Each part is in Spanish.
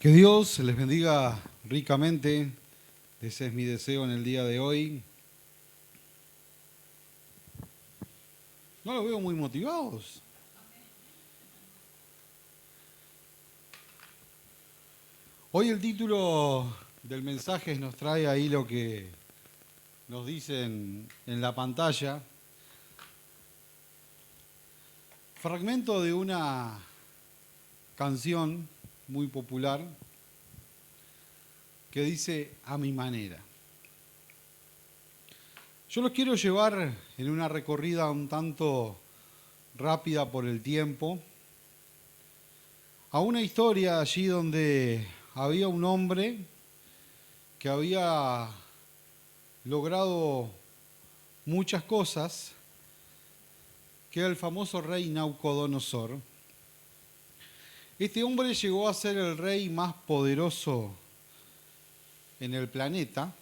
Que Dios les bendiga ricamente. Ese es mi deseo en el día de hoy. No los veo muy motivados. Hoy el título del mensaje nos trae ahí lo que nos dicen en la pantalla. Fragmento de una canción muy popular que dice "A mi manera". Yo los quiero llevar en una recorrida un tanto rápida por el tiempo a una historia allí donde había un hombre que había logrado muchas cosas, que era el famoso rey Nabucodonosor. Este hombre llegó a ser el rey más poderoso en el planeta.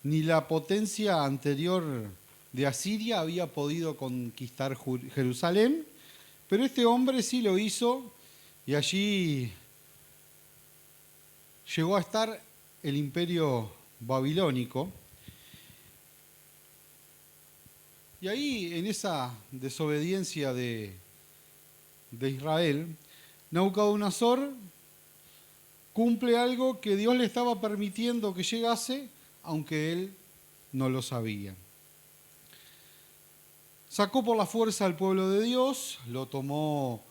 Ni la potencia anterior de Asiria había podido conquistar Jerusalén, pero este hombre sí lo hizo y allí llegó a estar el imperio babilónico. Y ahí, en esa desobediencia de Israel, Nabucodonosor cumple algo que Dios le estaba permitiendo que llegase, aunque él no lo sabía. Sacó por la fuerza al pueblo de Dios, lo tomó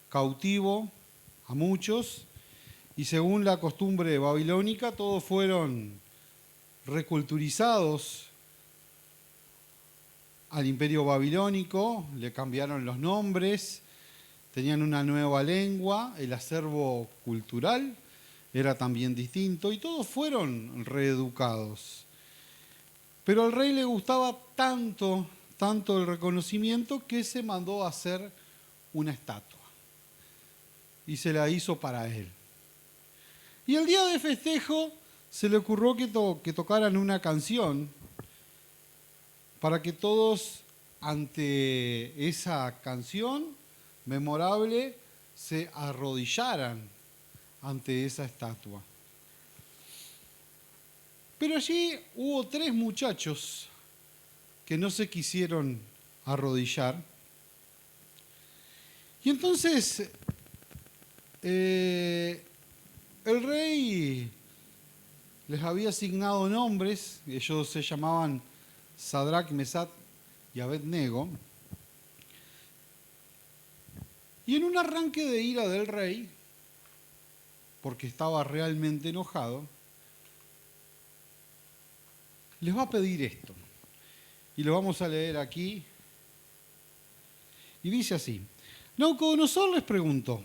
cautivo a muchos, y según la costumbre babilónica, todos fueron reculturizados al imperio babilónico, le cambiaron los nombres, tenían una nueva lengua, el acervo cultural era también distinto y todos fueron reeducados. Pero al rey le gustaba tanto el reconocimiento que se mandó a hacer una estatua y se la hizo para él. Y el día de festejo se le ocurrió que tocaran una canción para que todos ante esa canción memorable se arrodillaran ante esa estatua. Pero allí hubo 3 muchachos que no se quisieron arrodillar. Y entonces el rey les había asignado nombres, ellos se llamaban Sadrach, Mesach y Abednego. Y en un arranque de ira del rey, porque estaba realmente enojado, les va a pedir esto. Y lo vamos a leer aquí. Y dice así: Nabucodonosor les preguntó: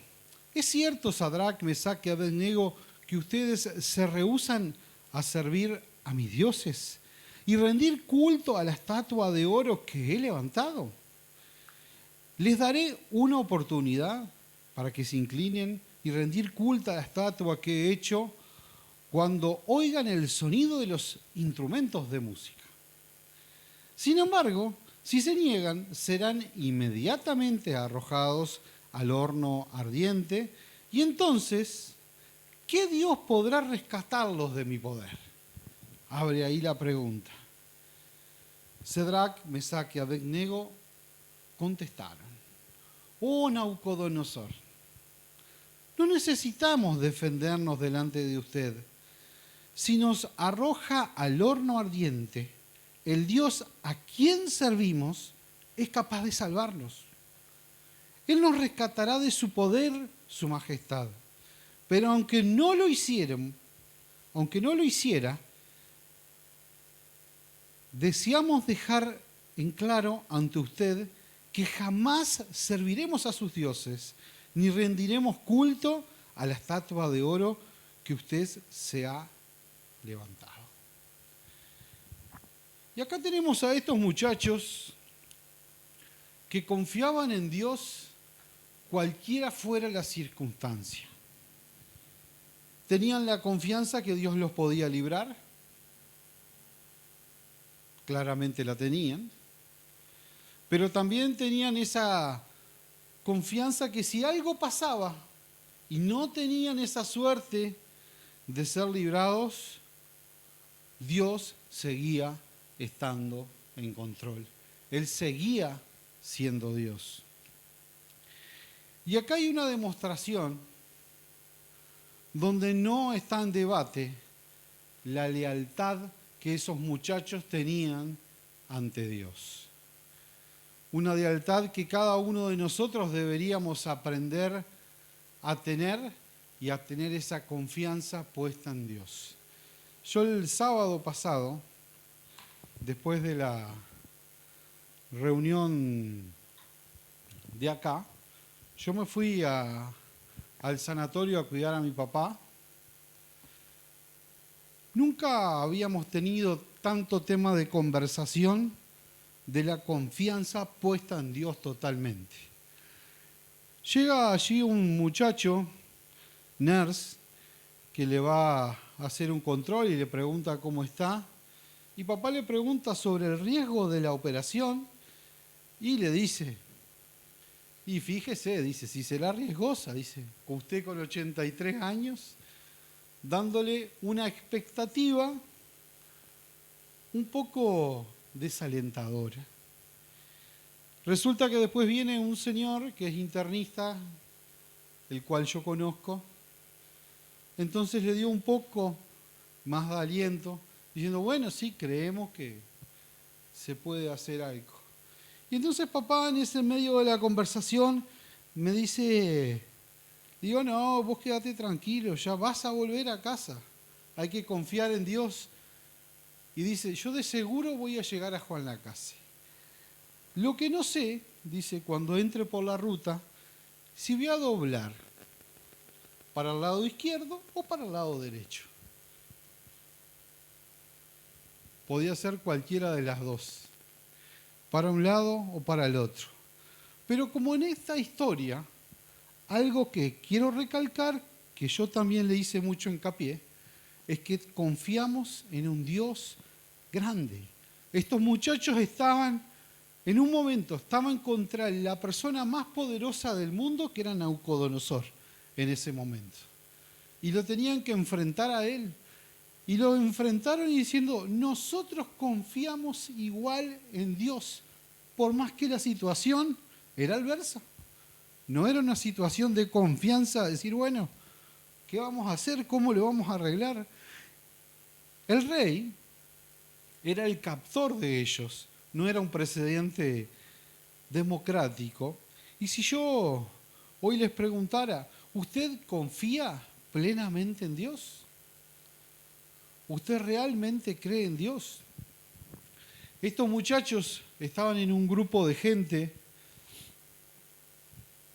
¿es cierto, Sadrach, Mesach y Abednego, que ustedes se rehúsan a servir a mis dioses y rendir culto a la estatua de oro que he levantado? Les daré una oportunidad para que se inclinen y rendir culto a la estatua que he hecho cuando oigan el sonido de los instrumentos de música. Sin embargo, si se niegan, serán inmediatamente arrojados al horno ardiente, y entonces, ¿qué Dios podrá rescatarlos de mi poder? Abre ahí la pregunta. Sadrach, Mesach y Abednego contestaron: Oh Nabucodonosor, no necesitamos defendernos delante de usted. Si nos arroja al horno ardiente, el Dios a quien servimos es capaz de salvarnos. Él nos rescatará de su poder, su majestad. Pero aunque no lo hiciera, deseamos dejar en claro ante usted que jamás serviremos a sus dioses, ni rendiremos culto a la estatua de oro que usted se ha levantado. Y acá tenemos a estos muchachos que confiaban en Dios cualquiera fuera la circunstancia. Tenían la confianza que Dios los podía librar. Claramente la tenían. Pero también tenían esa confianza que si algo pasaba y no tenían esa suerte de ser librados, Dios seguía estando en control. Él seguía siendo Dios. Y acá hay una demostración donde no está en debate la lealtad que esos muchachos tenían ante Dios. Una lealtad que cada uno de nosotros deberíamos aprender a tener y a tener esa confianza puesta en Dios. Yo el sábado pasado, después de la reunión de acá, yo me fui al sanatorio a cuidar a mi papá. Nunca habíamos tenido tanto tema de conversación de la confianza puesta en Dios totalmente. Llega allí un muchacho, nurse, que le va a hacer un control y le pregunta cómo está. Y papá le pregunta sobre el riesgo de la operación y le dice, y fíjese, dice, si será riesgosa, dice, usted con 83 años, dándole una expectativa un poco desalentadora. Resulta que después viene un señor que es internista, el cual yo conozco, entonces le dio un poco más de aliento, diciendo, bueno, sí, creemos que se puede hacer algo. Y entonces papá en ese medio de la conversación me dice, digo, no, vos quédate tranquilo, ya vas a volver a casa, hay que confiar en Dios. Y dice, yo de seguro voy a llegar a Juan Lacase. Lo que no sé, dice, cuando entre por la ruta, si voy a doblar para el lado izquierdo o para el lado derecho. Podía ser cualquiera de las dos, para un lado o para el otro. Pero como en esta historia, algo que quiero recalcar, que yo también le hice mucho hincapié, es que confiamos en un Dios grande. Estos muchachos estaban, en un momento, estaban contra la persona más poderosa del mundo, que era Nabucodonosor, en ese momento. Y lo tenían que enfrentar a él. Y lo enfrentaron diciendo, nosotros confiamos igual en Dios, por más que la situación era adversa. No era una situación de confianza, decir, bueno, ¿qué vamos a hacer? ¿Cómo lo vamos a arreglar? El rey era el captor de ellos, no era un presidente democrático. Y si yo hoy les preguntara, ¿usted confía plenamente en Dios? ¿Usted realmente cree en Dios? Estos muchachos estaban en un grupo de gente.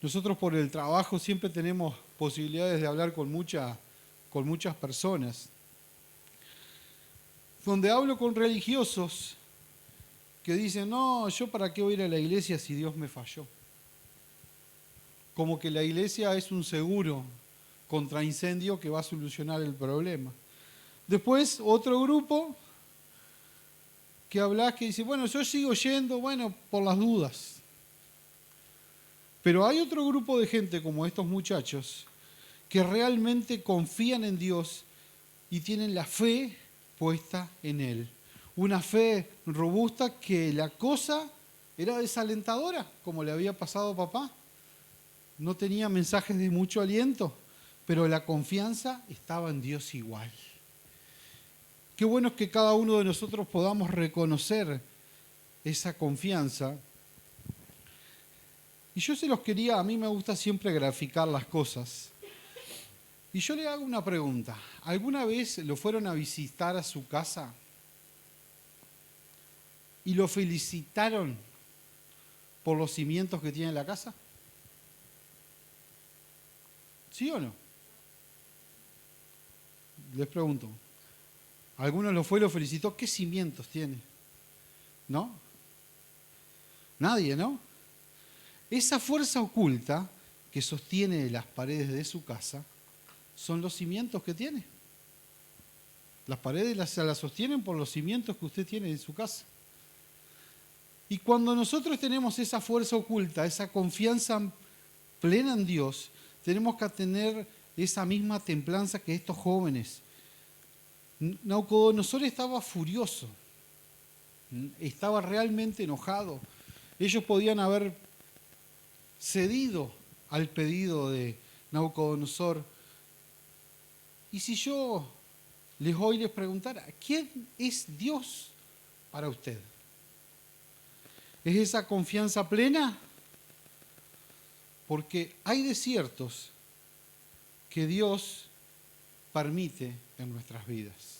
Nosotros por el trabajo siempre tenemos posibilidades de hablar con muchas personas. Donde hablo con religiosos que dicen, no, yo para qué voy a ir a la iglesia si Dios me falló. Como que la iglesia es un seguro contra incendio que va a solucionar el problema. Después otro grupo que habla, que dice, bueno, yo sigo yendo, bueno, por las dudas. Pero hay otro grupo de gente como estos muchachos que realmente confían en Dios y tienen la fe puesta en Él. Una fe robusta que la cosa era desalentadora, como le había pasado a papá. No tenía mensajes de mucho aliento, pero la confianza estaba en Dios igual. Qué bueno es que cada uno de nosotros podamos reconocer esa confianza. Y yo se los quería, a mí me gusta siempre graficar las cosas. Y yo le hago una pregunta. ¿Alguna vez lo fueron a visitar a su casa y lo felicitaron por los cimientos que tiene la casa? ¿Sí o no? Les pregunto. ¿Alguno lo fue y lo felicitó? ¿Qué cimientos tiene? ¿No? Nadie, ¿no? Esa fuerza oculta que sostiene las paredes de su casa son los cimientos que tiene. Las paredes las sostienen por los cimientos que usted tiene en su casa. Y cuando nosotros tenemos esa fuerza oculta, esa confianza plena en Dios, tenemos que tener esa misma templanza que estos jóvenes. Nabucodonosor estaba furioso, estaba realmente enojado. Ellos podían haber cedido al pedido de Nabucodonosor. Y si yo hoy les preguntara, ¿quién es Dios para usted? ¿Es esa confianza plena? Porque hay desiertos que Dios permite en nuestras vidas.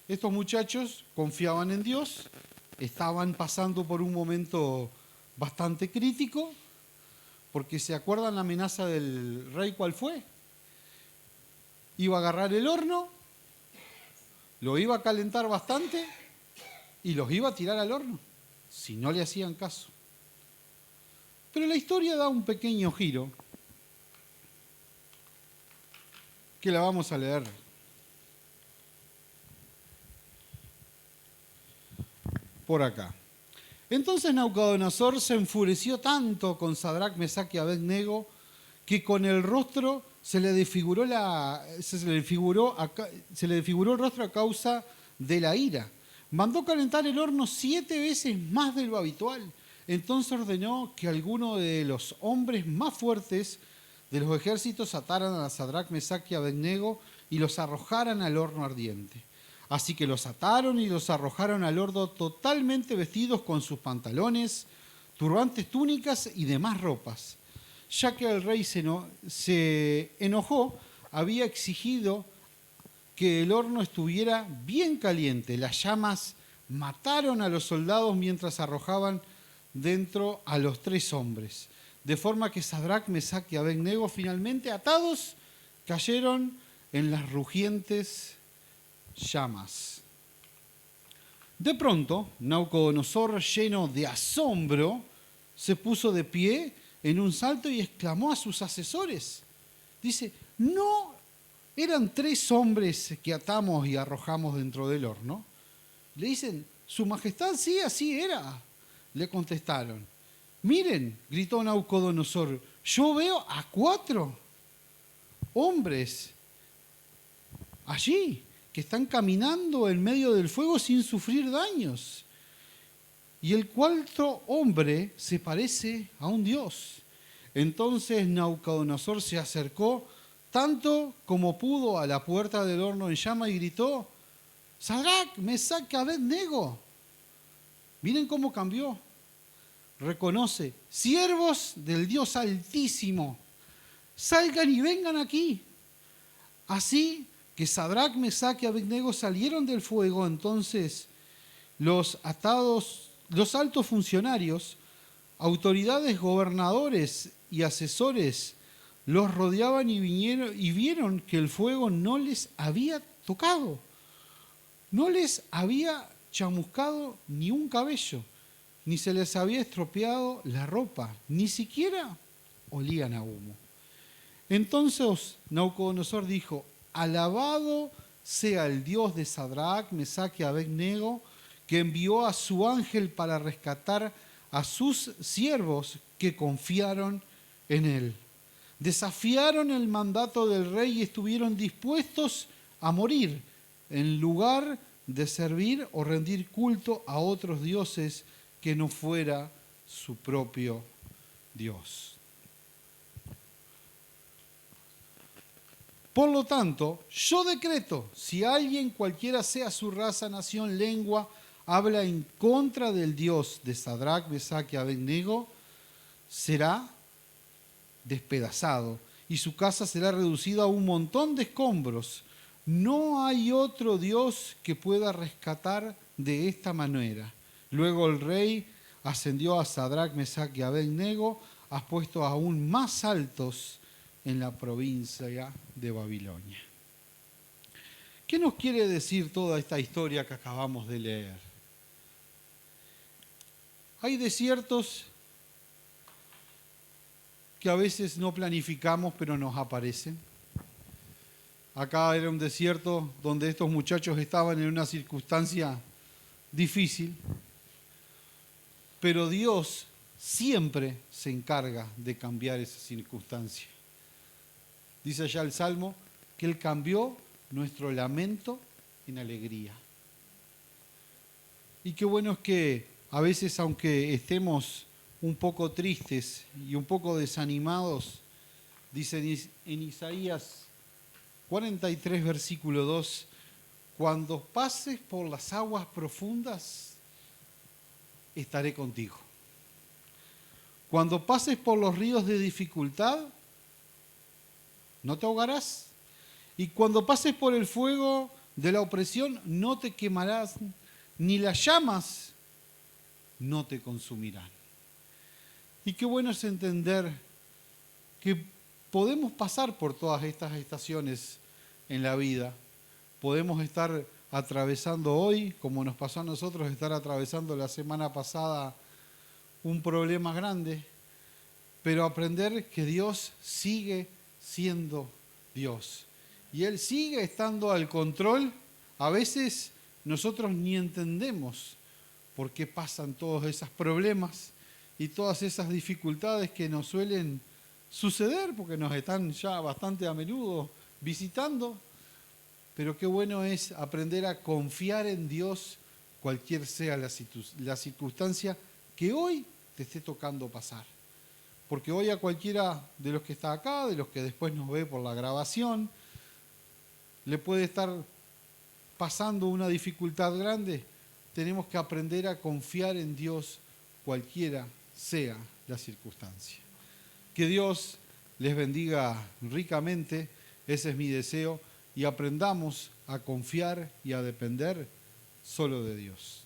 Estos muchachos confiaban en Dios, estaban pasando por un momento bastante crítico, porque ¿se acuerdan la amenaza del rey cuál fue? Iba a agarrar el horno, lo iba a calentar bastante y los iba a tirar al horno, si no le hacían caso. Pero la historia da un pequeño giro, que la vamos a leer. Por acá. Entonces Nabucodonosor se enfureció tanto con Sadrac, Mesac y Abed-Nego que con el rostro se le desfiguró el rostro a causa de la ira. Mandó calentar el horno 7 veces más de lo habitual. Entonces ordenó que algunos de los hombres más fuertes de los ejércitos ataran a Sadrac, Mesac y Abed-Nego y los arrojaran al horno ardiente. Así que los ataron y los arrojaron al horno totalmente vestidos con sus pantalones, turbantes, túnicas y demás ropas. Ya que el rey se enojó, había exigido que el horno estuviera bien caliente. Las llamas mataron a los soldados mientras arrojaban dentro a los 3 hombres. De forma que Sadrac, Mesac y Abed-Nego, finalmente atados, cayeron en las rugientes llamas. De pronto, Nabucodonosor, lleno de asombro, se puso de pie en un salto y exclamó a sus asesores. Dice, ¿no eran 3 hombres que atamos y arrojamos dentro del horno? Le dicen, Su Majestad, sí, así era. Le contestaron. Miren, gritó Nabucodonosor, yo veo a 4 hombres allí que están caminando en medio del fuego sin sufrir daños. Y el 4º hombre se parece a un dios. Entonces Nabucodonosor se acercó tanto como pudo a la puerta del horno en llama y gritó, Sadrac, Mesac y Abed-Nego. Miren cómo cambió. Reconoce, siervos del Dios Altísimo, salgan y vengan aquí. Así que Sadrac, Mesac y Abed-Nego salieron del fuego. Entonces los altos funcionarios, autoridades, gobernadores y asesores los rodeaban y vieron que el fuego no les había tocado, no les había chamuscado ni un cabello, ni se les había estropeado la ropa, ni siquiera olían a humo. Entonces Nabucodonosor dijo, alabado sea el Dios de Sadrac, Mesac y Abed-Nego, que envió a su ángel para rescatar a sus siervos que confiaron en él. Desafiaron el mandato del rey y estuvieron dispuestos a morir en lugar de servir o rendir culto a otros dioses que no fuera su propio Dios. Por lo tanto, yo decreto, si alguien, cualquiera sea su raza, nación, lengua, habla en contra del Dios de Sadrac, Mesac y Abed-Nego, será despedazado y su casa será reducida a un montón de escombros. No hay otro Dios que pueda rescatar de esta manera. Luego el rey ascendió a Sadrac, Mesac y Abed-Nego a puestos aún más altos en la provincia de Babilonia. ¿Qué nos quiere decir toda esta historia que acabamos de leer? Hay desiertos que a veces no planificamos, pero nos aparecen. Acá era un desierto donde estos muchachos estaban en una circunstancia difícil, pero Dios siempre se encarga de cambiar esa circunstancia. Dice allá el Salmo que Él cambió nuestro lamento en alegría. Y qué bueno es que a veces, aunque estemos un poco tristes y un poco desanimados, dice en Isaías 43, versículo 2, cuando pases por las aguas profundas, estaré contigo. Cuando pases por los ríos de dificultad, no te ahogarás. Y cuando pases por el fuego de la opresión, no te quemarás, ni las llamas no te consumirán. Y qué bueno es entender que podemos pasar por todas estas estaciones en la vida. Podemos estar atravesando hoy, como nos pasó a nosotros, estar atravesando la semana pasada un problema grande, pero aprender que Dios sigue siendo Dios. Y Él sigue estando al control. A veces nosotros ni entendemos por qué pasan todos esos problemas y todas esas dificultades que nos suelen suceder, porque nos están ya bastante a menudo visitando. Pero qué bueno es aprender a confiar en Dios, cualquier sea la circunstancia que hoy te esté tocando pasar. Porque hoy a cualquiera de los que está acá, de los que después nos ve por la grabación, le puede estar pasando una dificultad grande. Tenemos que aprender a confiar en Dios, cualquiera sea la circunstancia. Que Dios les bendiga ricamente, ese es mi deseo, y aprendamos a confiar y a depender solo de Dios.